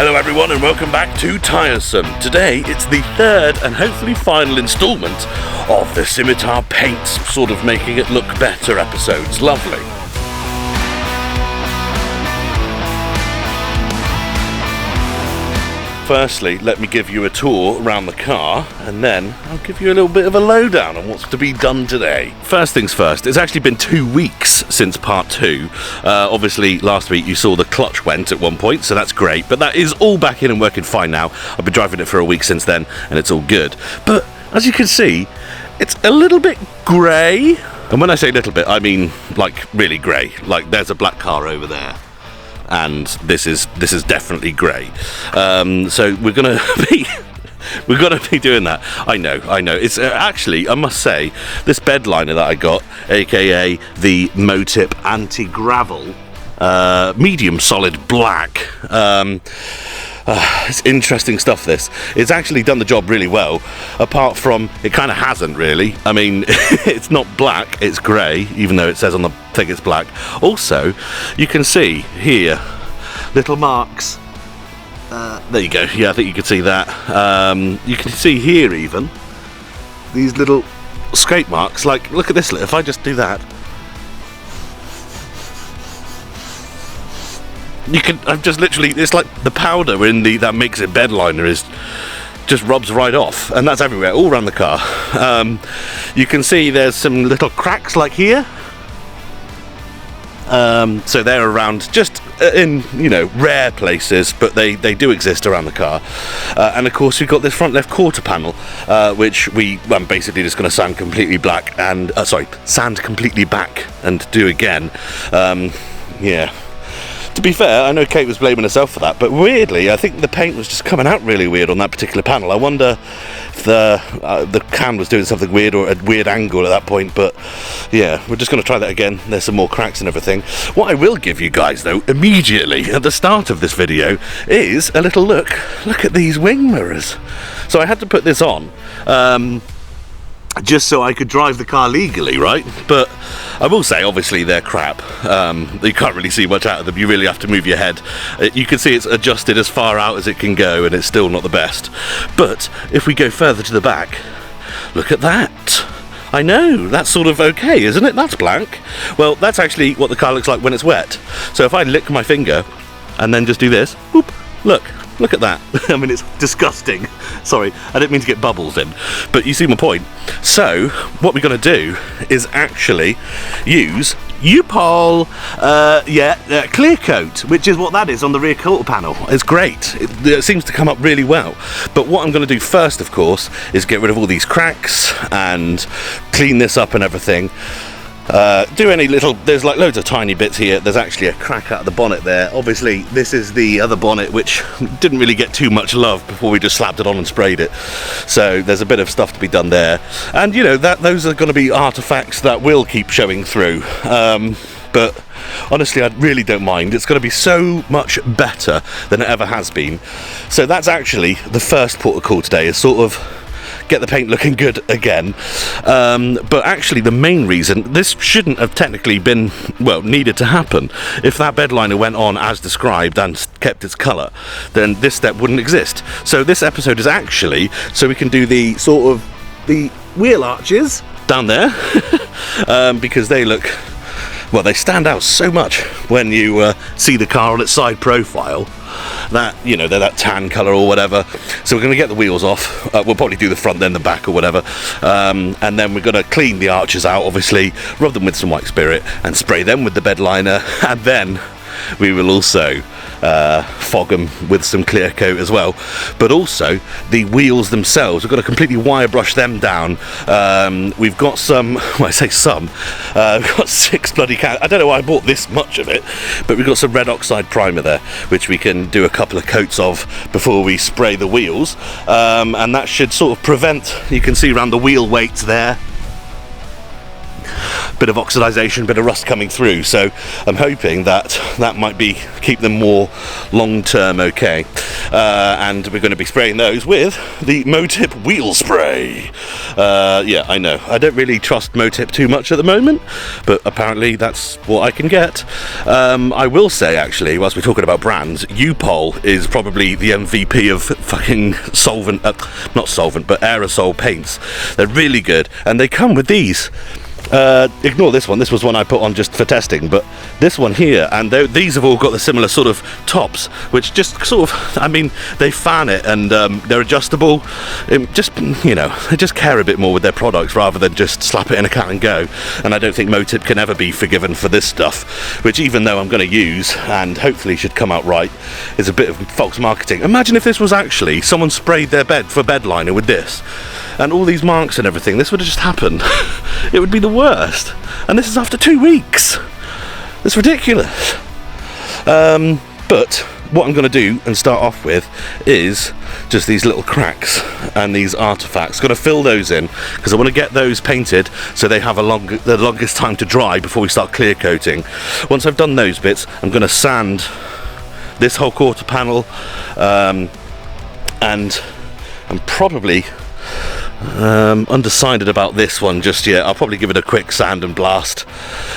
Hello everyone and welcome back to Tiresome. Today it's the third and hopefully final instalment of the Scimitar paint sort of making it look better episodes. Lovely. Firstly, let me give you a tour around the car and then I'll give you a little bit of a lowdown on what's to be done today. First things first, it's actually been 2 weeks since part 2. Obviously last week you saw the clutch went at one point, so that's great, but that is all back in and working fine now. I've been driving it for a week since then and it's all good. But as you can see, it's a little bit grey. And when I say little bit, I mean like really grey. Like there's a black car over there. And this is definitely grey. So we're gonna be doing that. I know. It's actually, I must say, this bed liner that I got, aka the Motip anti-gravel medium solid black. It's interesting stuff. It's actually done the job really well, apart from it kind of hasn't really. I mean, it's not black, it's grey, even though it says on the thing it's black. Also, you can see here little marks. There you go. Yeah, I think you can see that. You can see here even these little scrape marks. Like, look at this. If I just do that, you can. I've just literally. It's like the powder in that makes it bed liner is just rubs right off, and that's everywhere, all around the car. You can see there's some little cracks like here. So they're around just in, rare places, but they do exist around the car. And of course we've got this front left quarter panel, which I'm basically just going to sand completely black and, sand completely back and do again. Yeah. To be fair, I know Kate was blaming herself for that, but weirdly, I think the paint was just coming out really weird on that particular panel. I wonder if the can was doing something weird or a weird angle at that point, but yeah, we're just going to try that again. There's some more cracks and everything. What I will give you guys, though, immediately at the start of this video is a little look. Look at these wing mirrors. So I had to put this on, just so I could drive the car legally, right? But I will say, obviously, they're crap. You can't really see much out of them. You really have to move your head. You can see it's adjusted as far out as it can go, and it's still not the best. But if we go further to the back, look at that. I know, that's sort of okay, isn't it? That's blank. Well, that's actually what the car looks like when it's wet. So if I lick my finger and then just do this, whoop, look at that. I mean, it's disgusting. Sorry, I didn't mean to get bubbles in, but you see my point. So what we're going to do is actually use U-POL clear coat, which is what that is on the rear quarter panel. It's great. It seems to come up really well. But what I'm going to do first, of course, is get rid of all these cracks and clean this up and everything. There's like loads of tiny bits here. There's actually a crack out of the bonnet there. Obviously this is the other bonnet, which didn't really get too much love before we just slapped it on and sprayed it, so there's a bit of stuff to be done there, and those are going to be artifacts that will keep showing through, but honestly I really don't mind. It's going to be so much better than it ever has been. So that's actually the first port of call today, is sort of get the paint looking good again. But actually the main reason, this shouldn't have technically been, needed to happen. If that bed liner went on as described and kept its colour, then this step wouldn't exist. So this episode is actually so we can do the sort of the wheel arches down there because they look, they stand out so much when you see the car on its side profile. That, they're that tan colour or whatever. So we're going to get the wheels off. We'll probably do the front then the back or whatever, and then we're going to clean the arches out, obviously, rub them with some white spirit and spray them with the bed liner, and then we will also fog them with some clear coat as well. But also the wheels themselves, we've got to completely wire brush them down. We've got some, we've got 6 bloody cans. I don't know why I bought this much of it, but we've got some red oxide primer there, which we can do a couple of coats of before we spray the wheels, and that should sort of prevent, you can see around the wheel weights there, bit of oxidization, bit of rust coming through. So I'm hoping that that might keep them more long-term okay. And we're going to be spraying those with the Motip wheel spray. Yeah, I know, I don't really trust Motip too much at the moment, but apparently that's what I can get. I will say, actually, whilst we're talking about brands, U-Pol is probably the MVP of fucking solvent, not solvent, but aerosol paints. They're really good, and they come with these. Ignore this one was one I put on just for testing, but this one here, and these have all got the similar sort of tops, which just sort of, I mean, they fan it, and they're adjustable. Just, you know, they just care a bit more with their products rather than just slap it in a can and go. And I don't think Motip can ever be forgiven for this stuff, which, even though I'm going to use and hopefully should come out right, is a bit of false marketing. Imagine if this was actually someone sprayed their bed liner with this, and all these marks and everything. This would have just happened. It would be the worst. And this is after 2 weeks. It's ridiculous. But what I'm going to do and start off with is just these little cracks and these artifacts. Going to fill those in because I want to get those painted so they have the longest time to dry before we start clear coating. Once I've done those bits, I'm going to sand this whole quarter panel, and I'm probably undecided about this one just yet. I'll probably give it a quick sand and blast.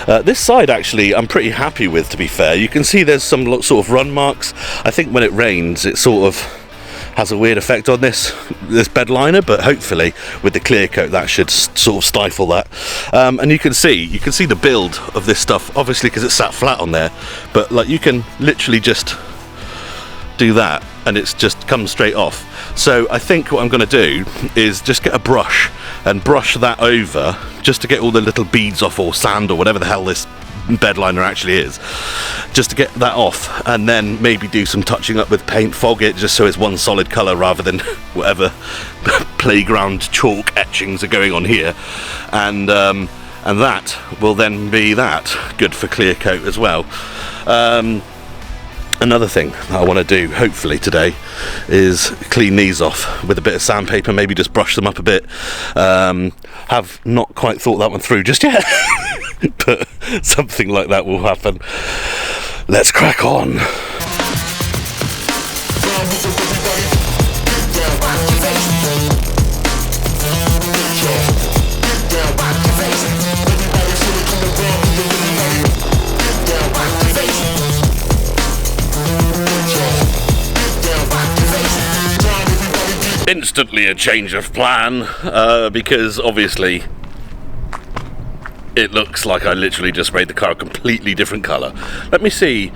This side, actually, I'm pretty happy with, to be fair. You can see there's some sort of run marks. I think when it rains, it sort of has a weird effect on this bed liner, but hopefully with the clear coat that should sort of stifle that. And you can see the build of this stuff, obviously, because it's sat flat on there, but like, you can literally just do that and it's just comes straight off. So I think what I'm going to do is just get a brush and brush that over just to get all the little beads off, or sand, or whatever the hell this bed liner actually is, just to get that off, and then maybe do some touching up with paint, fog it just so it's one solid colour rather than whatever playground chalk etchings are going on here, and that will then be that good for clear coat as well. Another thing that I want to do, hopefully today, is clean these off with a bit of sandpaper, maybe just brush them up a bit. Have not quite thought that one through just yet, but something like that will happen. Let's crack on. Instantly a change of plan, because obviously it looks like I literally just sprayed the car a completely different colour. Let me see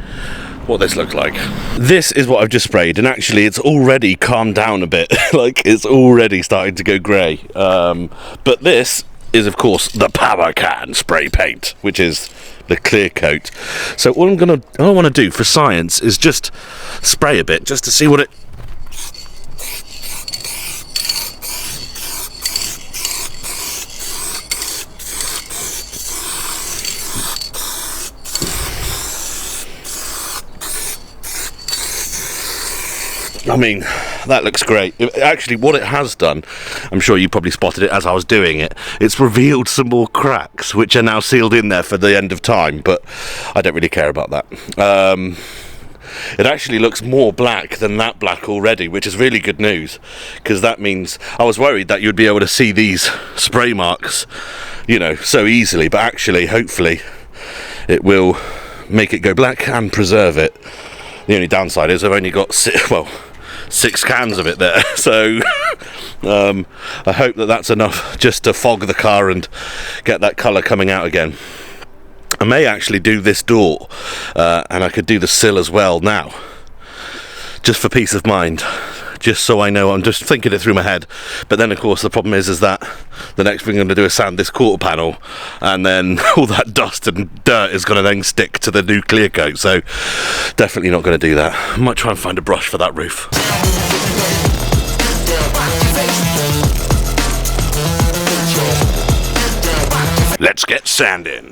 what this looks like. This is what I've just sprayed, and actually it's already calmed down a bit. Like, it's already starting to go grey. But this is, of course, the Power Can spray paint, which is the clear coat. So all I want to do for science is just spray a bit, just to see what it. I mean, that looks great. Actually, what it has done, I'm sure you probably spotted it as I was doing it, it's revealed some more cracks, which are now sealed in there for the end of time, but I don't really care about that. It actually looks more black than that black already, which is really good news, because that means I was worried that you'd be able to see these spray marks, you know, so easily, but actually, hopefully, it will make it go black and preserve it. The only downside is I've only got 6 cans of it there, so I hope that that's enough just to fog the car and get that colour coming out again. I may actually do this door, and I could do the sill as well now, just for peace of mind, just so I know. I'm just thinking it through my head, but then of course the problem is that the next thing I'm going to do is sand this quarter panel, and then all that dust and dirt is going to then stick to the new clear coat, so definitely not going to do that. I might try and find a brush for that roof. Let's get sanding.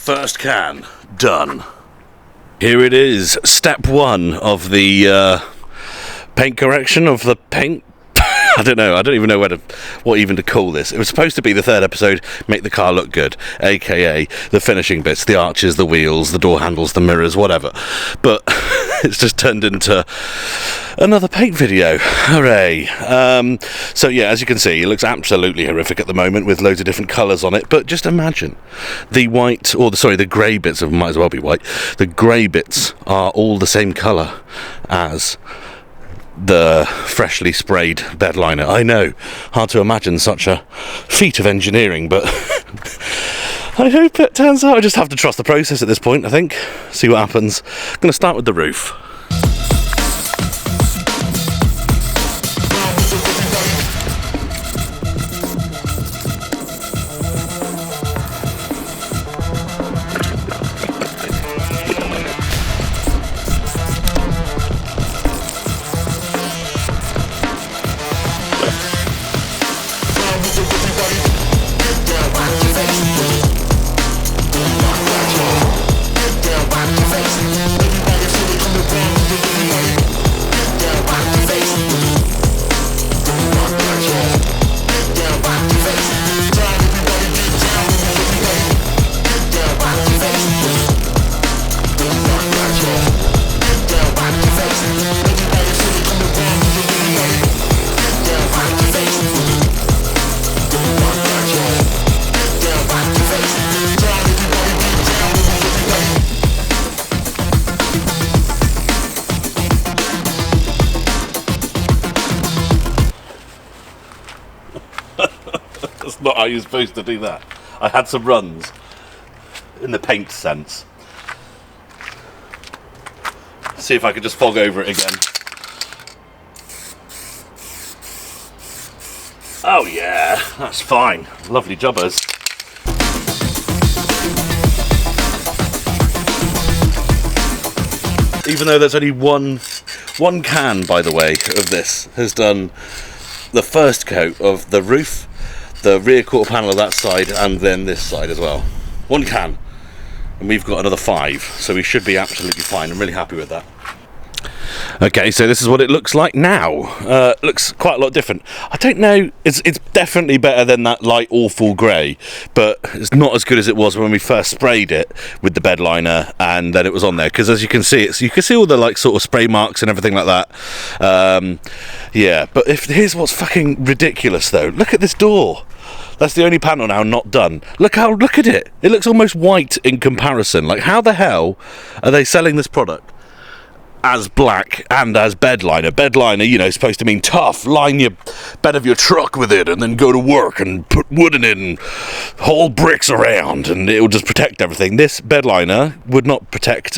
First can done. Here it is, step one of the paint correction of the paint. I don't know, I don't even know what even to call this. It was supposed to be the third episode, make the car look good, aka the finishing bits, the arches, the wheels, the door handles, the mirrors, whatever. But it's just turned into another paint video. Hooray. So yeah, as you can see, it looks absolutely horrific at the moment with loads of different colours on it, but just imagine the white, or the grey bits, might as well be white, the grey bits are all the same colour as the freshly sprayed bed liner. I know, hard to imagine such a feat of engineering, but I hope it turns out. I just have to trust the process at this point, I think. See what happens. I'm going to start with the roof. That's not how you're supposed to do that. I had some runs in the paint sense. See if I could just fog over it again. Oh yeah, that's fine. Lovely jobbers. Even though there's only one can, by the way, of this has done the first coat of the roof, the rear quarter panel of that side, and then this side as well. One can, and we've got another 5, so we should be absolutely fine. I'm really happy with that. Okay, so this is what it looks like now. Looks quite a lot different. I don't know, it's definitely better than that light awful grey, but it's not as good as it was when we first sprayed it with the bed liner and then it was on there, because as you can see, you can see all the like sort of spray marks and everything like that. Yeah, but here's what's fucking ridiculous though. Look at this door. That's the only panel now not done. Look at it. It looks almost white in comparison. Like, how the hell are they selling this product as black and as bed liner? Bed liner, you know, supposed to mean tough. Line your bed of your truck with it and then go to work and put wood in it and haul bricks around and it will just protect everything. This bed liner would not protect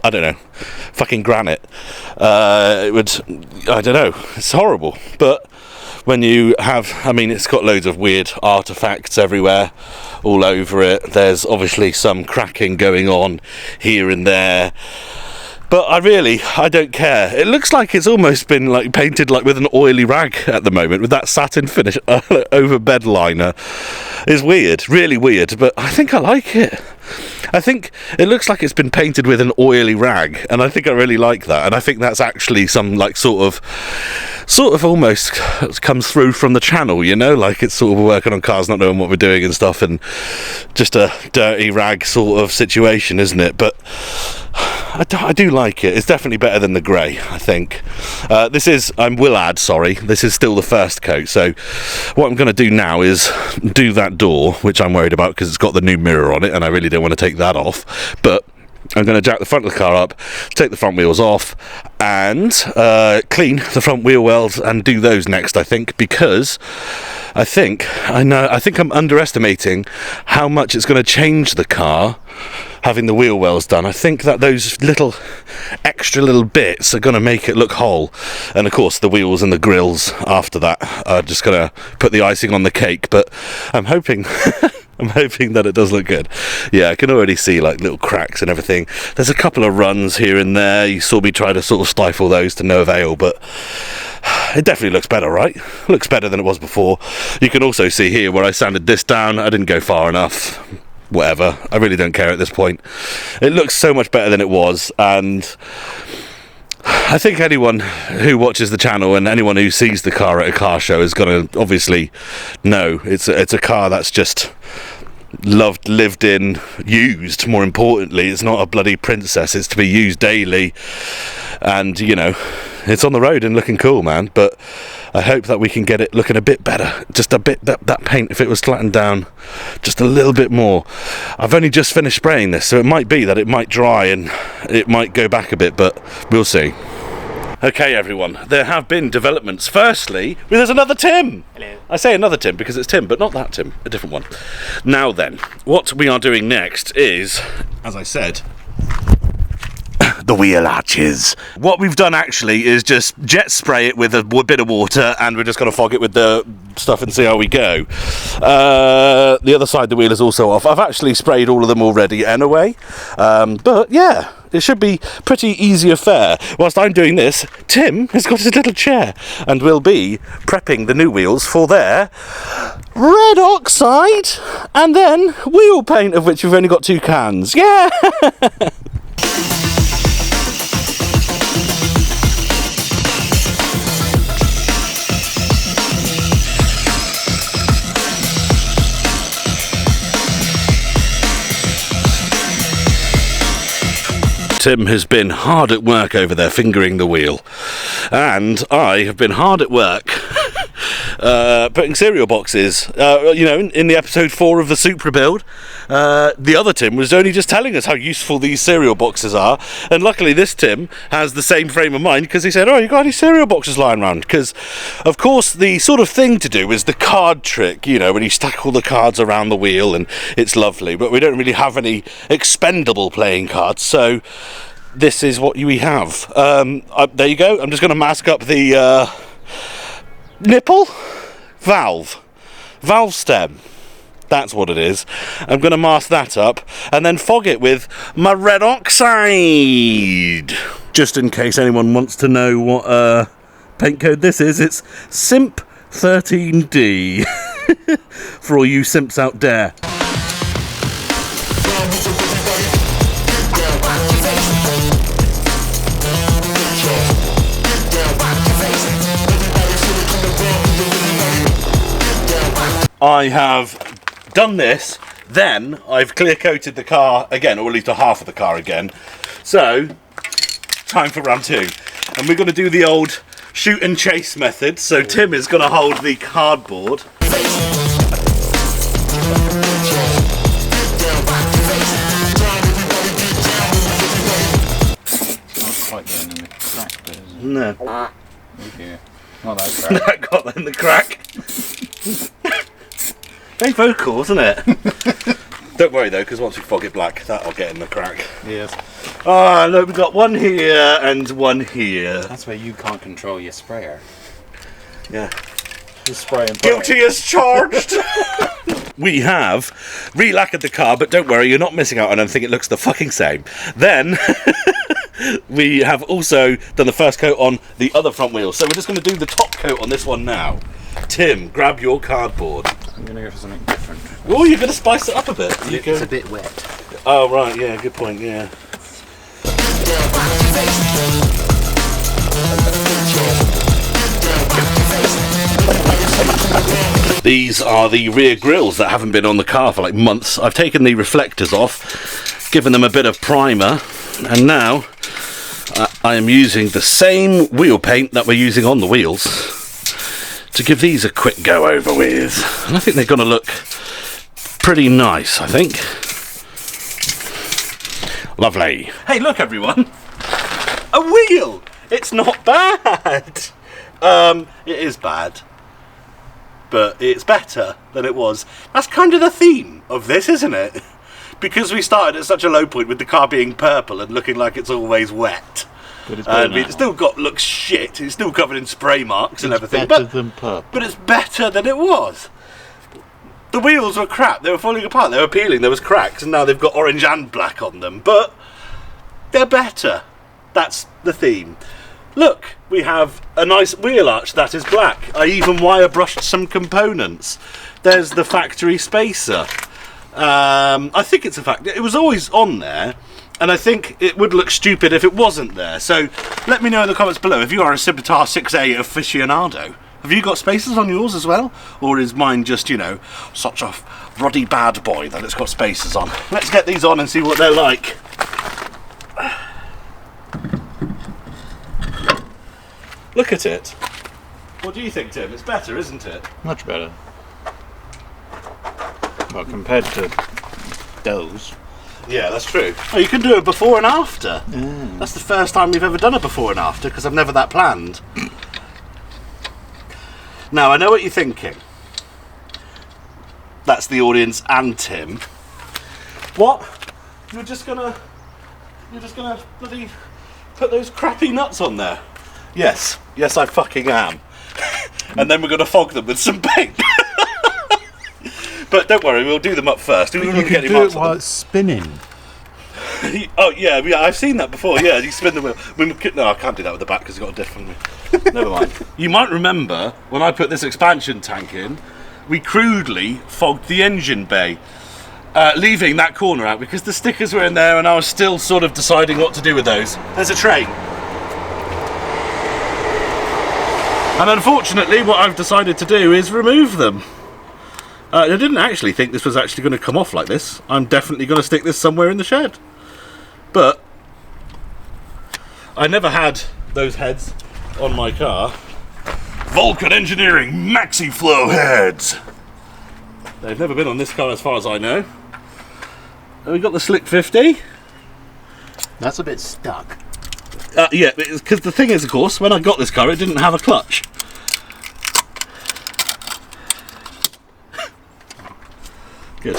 I don't know, fucking granite. It would, I don't know, it's horrible. But when you have, I mean, it's got loads of weird artifacts everywhere, all over it. There's obviously some cracking going on here and there. But I don't care. It looks like it's almost been like painted like with an oily rag at the moment, with that satin finish over bed liner. It's weird, really weird, but I think I like it. I think it looks like it's been painted with an oily rag, and I think I really like that. And I think that's actually some like sort of almost comes through from the channel, you know, like it's sort of working on cars, not knowing what we're doing and stuff, and just a dirty rag sort of situation, isn't it? But I do like it. It's definitely better than the grey, I think. This is still the first coat, so what I'm going to do now is do that door, which I'm worried about because it's got the new mirror on it and I really don't want to take that off, but I'm going to jack the front of the car up, take the front wheels off and clean the front wheel wells and do those next, I think, because I think I'm underestimating how much it's going to change the car having the wheel wells done. I think that those little extra little bits are going to make it look whole, and of course the wheels and the grills after that are just going to put the icing on the cake, but I'm hoping I'm hoping that it does look good. Yeah, I can already see like little cracks and everything. There's a couple of runs here and there. You saw me try to sort of stifle those to no avail, but it definitely looks better, right? Looks better than it was before. You can also see here where I sanded this down, I didn't go far enough. whatever. I really don't care at this point. It looks so much better than it was, and I think anyone who watches the channel and anyone who sees the car at a car show is going to obviously know it's a car that's just loved, lived in, used. More importantly, it's not a bloody princess. It's to be used daily, and you know, it's on the road and looking cool, man. But I hope that we can get it looking a bit better, just a bit. That paint, if it was flattened down just a little bit more. I've only just finished spraying this, so it might be that it might dry and it might go back a bit, but we'll see. Okay, everyone, there have been developments. Firstly, there's another Tim. Hello. I say another Tim because it's Tim, but not that Tim, a different one. Now then, what we are doing next is, as I said, the wheel arches. What we've done actually is just jet spray it with a bit of water, and we're just going to fog it with the stuff and see how we go. The other side of the wheel is also off. I've actually sprayed all of them already anyway, but yeah, it should be pretty easy affair. Whilst I'm doing this, Tim has got his little chair and will be prepping the new wheels for their red oxide and then wheel paint, of which we've only got 2 cans. Yeah! Tim has been hard at work over there fingering the wheel, and I have been hard at work putting cereal boxes. You know, in the episode 4 of the Supra build, the other Tim was only just telling us how useful these cereal boxes are, and luckily this Tim has the same frame of mind, because he said, oh, you got any cereal boxes lying around? Because of course the sort of thing to do is the card trick, you know, when you stack all the cards around the wheel, and it's lovely, but we don't really have any expendable playing cards, so this is what we have. There you go. I'm just going to mask up the nipple valve stem. That's what it is. I'm going to mask that up and then fog it with my red oxide. Just in case anyone wants to know what paint code this is, it's Simp 13D for all you simps out there. I have done this, then I've clear coated the car again, or at least a half of the car again. So, time for round 2. And we're going to do the old shoot and chase method. So Tim is going to hold the cardboard. Quite getting in the crack bit, isn't it? No. Oh dear. Not that crack. That got in the crack. Very vocal, isn't it? Don't worry though, because once we fog it black, that'll get in the crack. Yes. Ah, look, we've got one here and one here. That's where you can't control your sprayer. Yeah. You spray and Guilty as charged! We have re-lacquered the car, but don't worry, you're not missing out on anything, it looks the fucking same. Then, we have also done the first coat on the other front wheel, so we're just going to do the top coat on this one now. Tim, grab your cardboard. I'm going to go for something different. Oh, you're going to spice it up a bit. It's a bit wet. Oh, right, yeah, good point, yeah. These are the rear grills that haven't been on the car for like months. I've taken the reflectors off, given them a bit of primer, and now I am using the same wheel paint that we're using on the wheels to give these a quick go over with. And I think they're going to look pretty nice, I think. Lovely. Hey, look everyone. A wheel! It's not bad. It is bad, but it's better than it was. That's kind of the theme of this, isn't it? Because we started at such a low point with the car being purple and looking like it's always wet. And it still looks shit. It's still covered in spray marks and everything. Better than purple. But it's better than it was. The wheels were crap. They were falling apart. They were peeling. There was cracks, and now they've got orange and black on them. But they're better. That's the theme. Look, we have a nice wheel arch that is black. I even wire brushed some components. There's the factory spacer. I think it's a fact. It was always on there, and I think it would look stupid if it wasn't there. So let me know in the comments below if you are a Scimitar 6A aficionado. Have you got spacers on yours as well? Or is mine just, you know, such a ruddy bad boy that it's got spacers on? Let's get these on and see what they're like. Look at it. What do you think, Tim? It's better, isn't it? Much better. Well, compared to those. Yeah, that's true. Oh, you can do it before and after. That's the first time we've ever done it before and after, because I've never that planned. Now, I know what you're thinking. That's the audience and Tim. What? You're just gonna bloody put those crappy nuts on there? Yes, yes I fucking am. And then we're gonna fog them with some paint. But don't worry, we'll do them up first. You can do it while it's spinning. Oh yeah, I've seen that before. Yeah, you spin the wheel. No, I can't do that with the back because it's got a different wheel. Never mind. You might remember when I put this expansion tank in, we crudely fogged the engine bay, leaving that corner out because the stickers were in there, and I was still sort of deciding what to do with those. There's a train. And unfortunately, what I've decided to do is remove them. I didn't actually think this was actually going to come off like this. I'm definitely going to stick this somewhere in the shed. But I never had those heads on my car. Vulcan Engineering Maxi Flow heads. They've never been on this car as far as I know. And we got the Slick 50. That's a bit stuck. Yeah, because the thing is, of course, when I got this car, it didn't have a clutch. Good.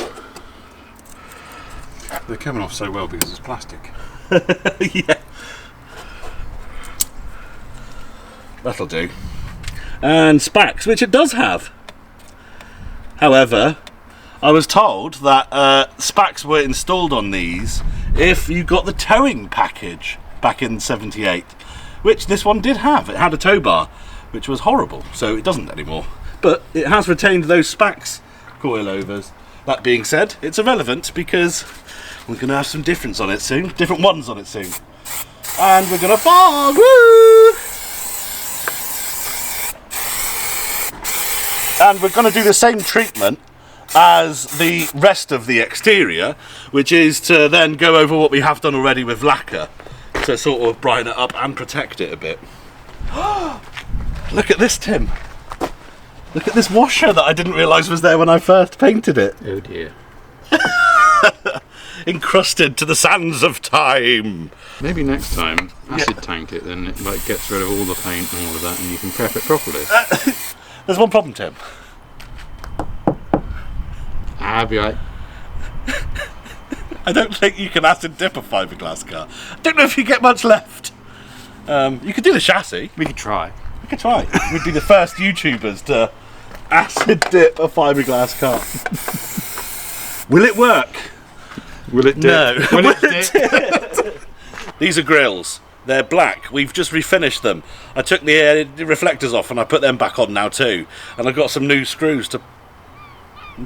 They're coming off so well because it's plastic. Yeah. That'll do. And spacks, which it does have. However, I was told that spacks were installed on these if you got the towing package back in '78, which this one did have. It had a tow bar, which was horrible, so it doesn't anymore. But it has retained those spacks coilovers. That being said, it's irrelevant because we're going to have some different ones on it soon. And we're going to fog! Woo! And we're going to do the same treatment as the rest of the exterior, which is to then go over what we have done already with lacquer to sort of brighten it up and protect it a bit. Look at this, Tim. Look at this washer that I didn't realise was there when I first painted it. Oh dear. Encrusted to the sands of time. Maybe next time, acid tank it, then it like gets rid of all the paint and all of that, and you can prep it properly. There's one problem, Tim. I'll be right. I don't think you can acid dip a fiberglass car. I don't know if you get much left. You could do the chassis. We could try. We could try. We'd be the first YouTubers to acid dip a fiberglass car. Will it work? Will it dip? No. Will it dip? These are grills. They're black. We've just refinished them. I took the reflectors off and I put them back on now too. And I've got some new screws to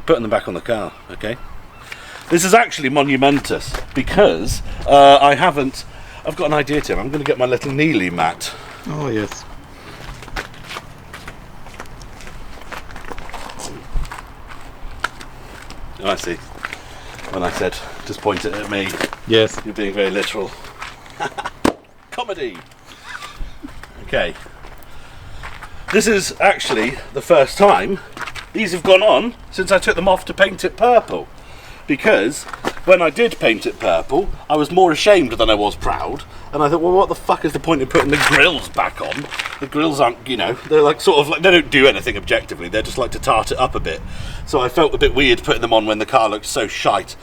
putting them back on the car. Okay. This is actually monumentous because I've got an idea, Tim. I'm going to get my little Neely mat. Oh yes. Oh, I see. When I said just point it at me, Yes. you're being very literal. Comedy. Okay. This is actually the first time these have gone on since I took them off to paint it purple. Because when I did paint it purple, I was more ashamed than I was proud. And I thought, well, what the fuck is the point of putting the grills back on? The grills aren't, you know, they're like sort of like, they don't do anything objectively. They're just like to tart it up a bit. So I felt a bit weird putting them on when the car looked so shite.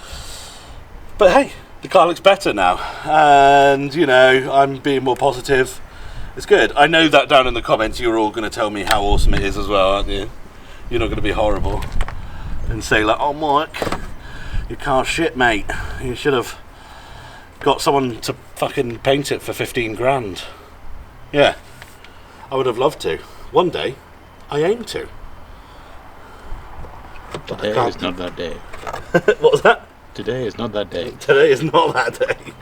But hey, the car looks better now. And, you know, I'm being more positive. It's good. I know that down in the comments you're all going to tell me how awesome it is as well, aren't you? You're not going to be horrible and say like, oh Mike, your car's shit, mate. You should have got someone to fucking paint it for 15 grand. Yeah, I would have loved to. One day, I aim to. Today is not that day. What was that? Today is not that day. Today is not that day.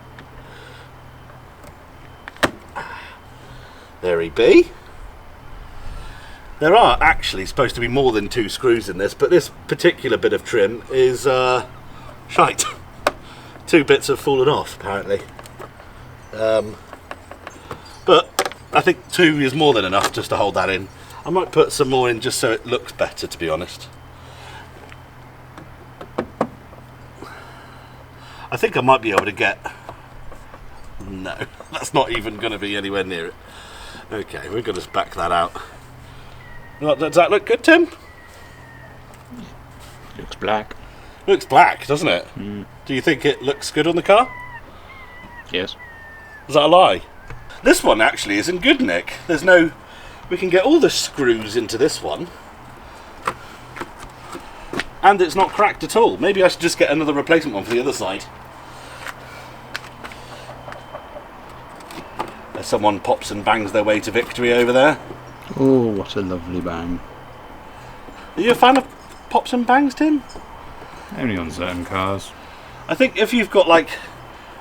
There he be. There are actually supposed to be more than 2 screws in this, but this particular bit of trim is shite. 2 bits have fallen off apparently. But I think 2 is more than enough just to hold that in. I might put some more in just so it looks better, to be honest. I think I might be able to get... No, that's not even going to be anywhere near it. Okay, we're going to back that out. Does that look good, Tim? Looks black. Looks black, doesn't it? Mm. Do you think it looks good on the car? Yes. Is that a lie? This one actually isn't good, Nick. There's no... We can get all the screws into this one. And it's not cracked at all. Maybe I should just get another replacement one for the other side. As someone pops and bangs their way to victory over there. Oh, what a lovely bang. Are you a fan of pops and bangs, Tim? Only on certain cars. I think if you've got like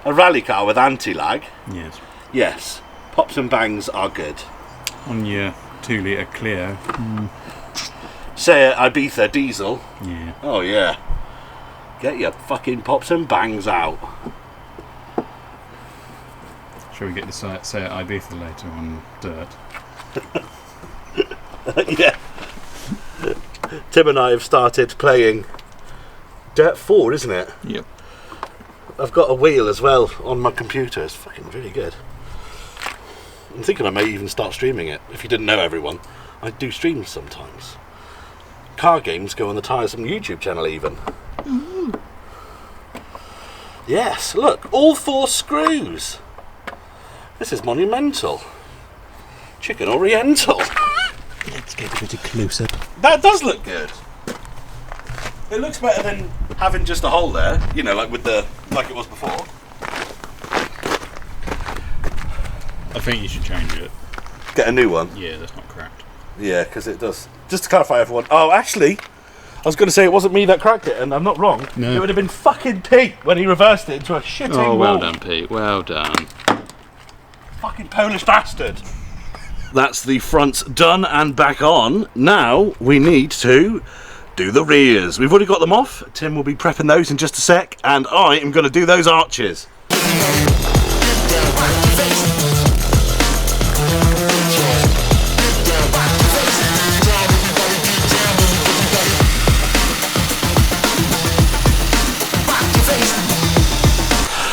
a rally car with anti-lag, Yes. yes, pops and bangs are good. On your 2 litre Clio. Say Ibiza diesel. Yeah. Oh yeah. Get your fucking pops and bangs out. Shall we get the Seat Ibiza later on dirt? Yeah. Tim and I have started playing Dirt 4, isn't it? Yep. I've got a wheel as well on my computer. It's fucking really good. I'm thinking I may even start streaming it. If you didn't know, everyone, I do streams sometimes. Car games go on the Tiresome YouTube channel even. Mm-hmm. Yes, look, all 4 screws. This is monumental. Chicken Oriental. Let's get a bit closer. That does look good. It looks better than having just a hole there, you know, like it was before. I think you should change it. Get a new one. Yeah, that's not cracked. Yeah, because it does. Just to clarify, everyone. Oh, actually, I was going to say it wasn't me that cracked it, and I'm not wrong. No. It would have been fucking Pete when he reversed it into a shitting Oh, well wall. done, Pete. Well done. Fucking Polish bastard. That's the fronts done and back on. Now we need to do the rears. We've already got them off. Tim will be prepping those in just a sec, and I am going to do those arches.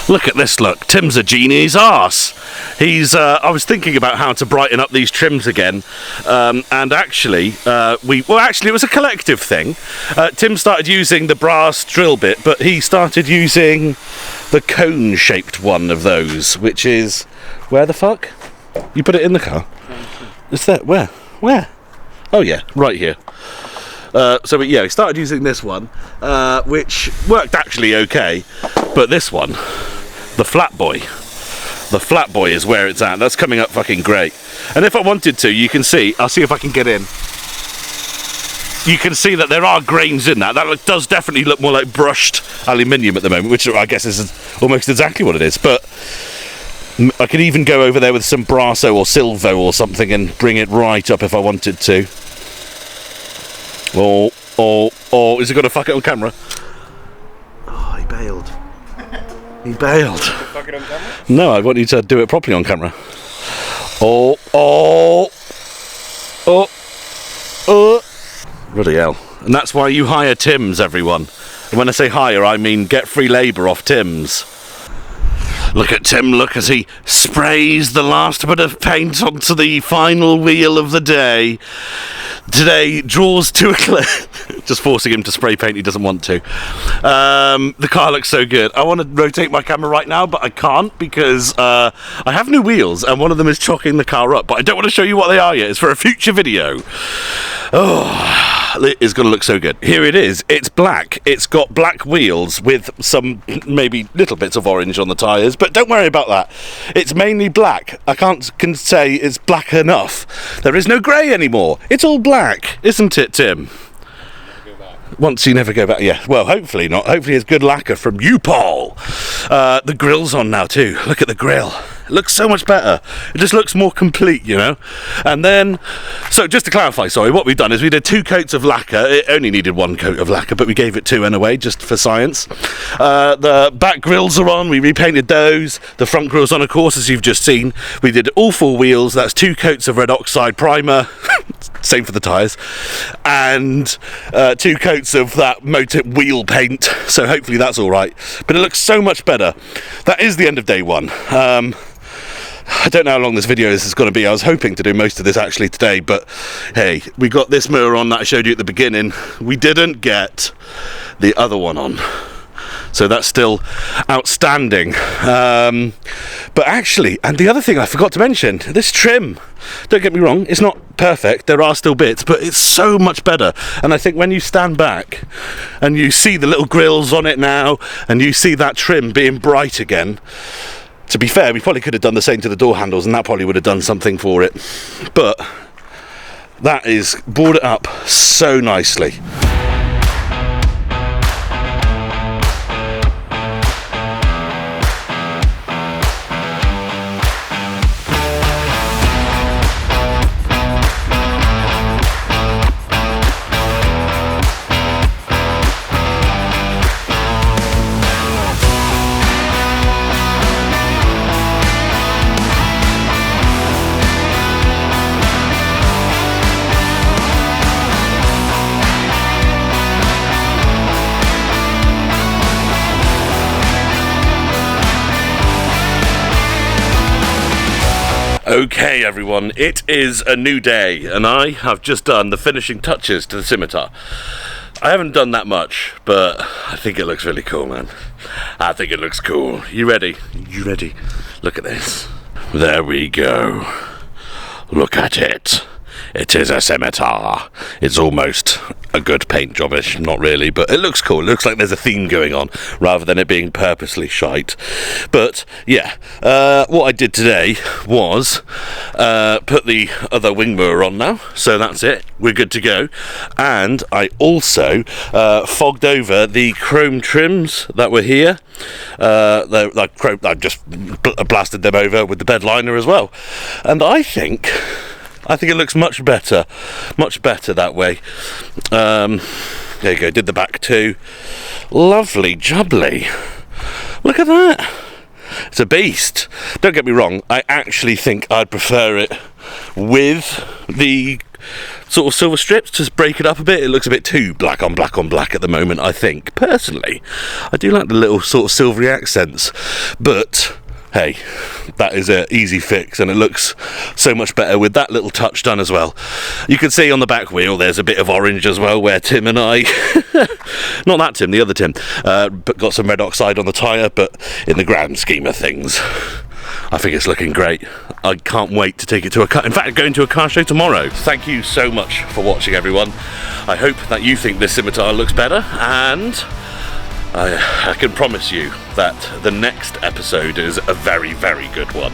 Look at this look. Tim's a genie's arse. He's. I was thinking about how to brighten up these trims again, and actually, it was a collective thing. Tim started using the brass drill bit, but he started using the cone-shaped one of those, which is where the fuck? You put it in the car? Is that where? Where? Oh yeah, right here. So yeah, we started using this one, which worked actually okay, but this one, the flat boy is where it's at. That's coming up fucking great. And if I wanted to, you can see, I'll see if I can get in. You can see that there are grains in that. That does definitely look more like brushed aluminium at the moment, which I guess is almost exactly what it is. But I could even go over there with some Brasso or Silvo or something and bring it right up if I wanted to. Is it going to fuck it on camera? Oh, he bailed. He bailed. Fuck it on camera? No, I want you to do it properly on camera. Bloody hell. And that's why you hire Tims, everyone. And when I say hire, I mean get free labour off Tims. Look at Tim, look as he sprays the last bit of paint onto the final wheel of the day. Today draws to a close. Just forcing him to spray paint he doesn't want to. The car looks so good. I want to rotate my camera right now, but I can't because I have new wheels and one of them is chocking the car up, but I don't want to show you what they are yet. It's for a future video. Oh, it is going to look so good. Here it is. It's black. It's got black wheels with some maybe little bits of orange on the tyres, but don't worry about that. It's mainly black. I can say it's black enough. There is no grey anymore. It's all black, isn't it, Tim? once you never go back. Yeah, well, hopefully not. Hopefully it's good lacquer from you, Paul. The grill's on now too. Look at the grill. It looks so much better. It just looks more complete, you know. And then, so just to clarify, sorry, what we've done is we did 2 coats of lacquer. It only needed 1 coat of lacquer, but we gave it 2 anyway, just for science. The back grills are on. We repainted those. The front grill's on, of course, as you've just seen. We did all 4 wheels. That's 2 coats of red oxide primer. Same for the tyres. And 2 coats of that motor wheel paint. So hopefully that's all right. But it looks so much better. That is the end of day 1. I don't know how long this video is going to be. I was hoping to do most of this actually today, but hey, we got this mirror on that I showed you at the beginning. We didn't get the other one on, so that's still outstanding. But actually, and the other thing I forgot to mention, this trim, don't get me wrong, it's not perfect, there are still bits, but it's so much better. And I think when you stand back and you see the little grills on it now, and you see that trim being bright again, to be fair, we probably could have done the same to the door handles, and that probably would have done something for it. But that is brought it up so nicely. Okay everyone, it is a new day and I have just done the finishing touches to the Scimitar. I haven't done that much, but I think it looks really cool, man. I think it looks cool. You ready? You ready? Look at this. There we go. Look at it. It is a Scimitar. It's almost a good paint jobbish, not really, but it looks cool. It looks like there's a theme going on rather than it being purposely shite. But yeah, what I did today was put the other wing mirror on now, so that's it, we're good to go. And I also fogged over the chrome trims that were here. I just blasted them over with the bed liner as well, and I think it looks much better that way. There you go, did the back too. Lovely jubbly. Look at that. It's a beast. Don't get me wrong, I actually think I'd prefer it with the sort of silver strips, just break it up a bit. It looks a bit too black on black on black at the moment, I think. Personally, I do like the little sort of silvery accents, but hey, that is an easy fix, and it looks so much better with that little touch done as well. You can see on the back wheel there's a bit of orange as well, where Tim and I, not that Tim, the other Tim, but got some red oxide on the tyre, but in the grand scheme of things, I think it's looking great. I can't wait to take it to a car. In fact, going to a car show tomorrow. Thank you so much for watching, everyone. I hope that you think this Scimitar looks better, and I can promise you that the next episode is a very, very good one.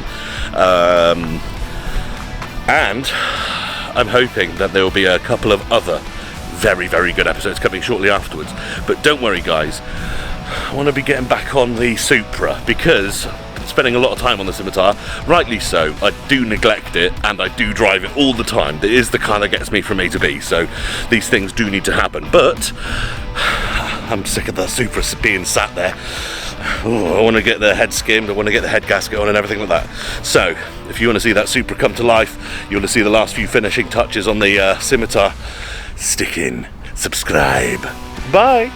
And I'm hoping that there will be a couple of other very, very good episodes coming shortly afterwards. But don't worry, guys. I want to be getting back on the Supra because spending a lot of time on the Scimitar, rightly so. I do neglect it and I do drive it all the time. It is the car that gets me from A to B, so these things do need to happen. But I'm sick of the Supra being sat there. Oh, I want to get the head skimmed, I want to get the head gasket on and everything like that. So if you want to see that Supra come to life, you want to see the last few finishing touches on the Scimitar, stick in, subscribe. Bye.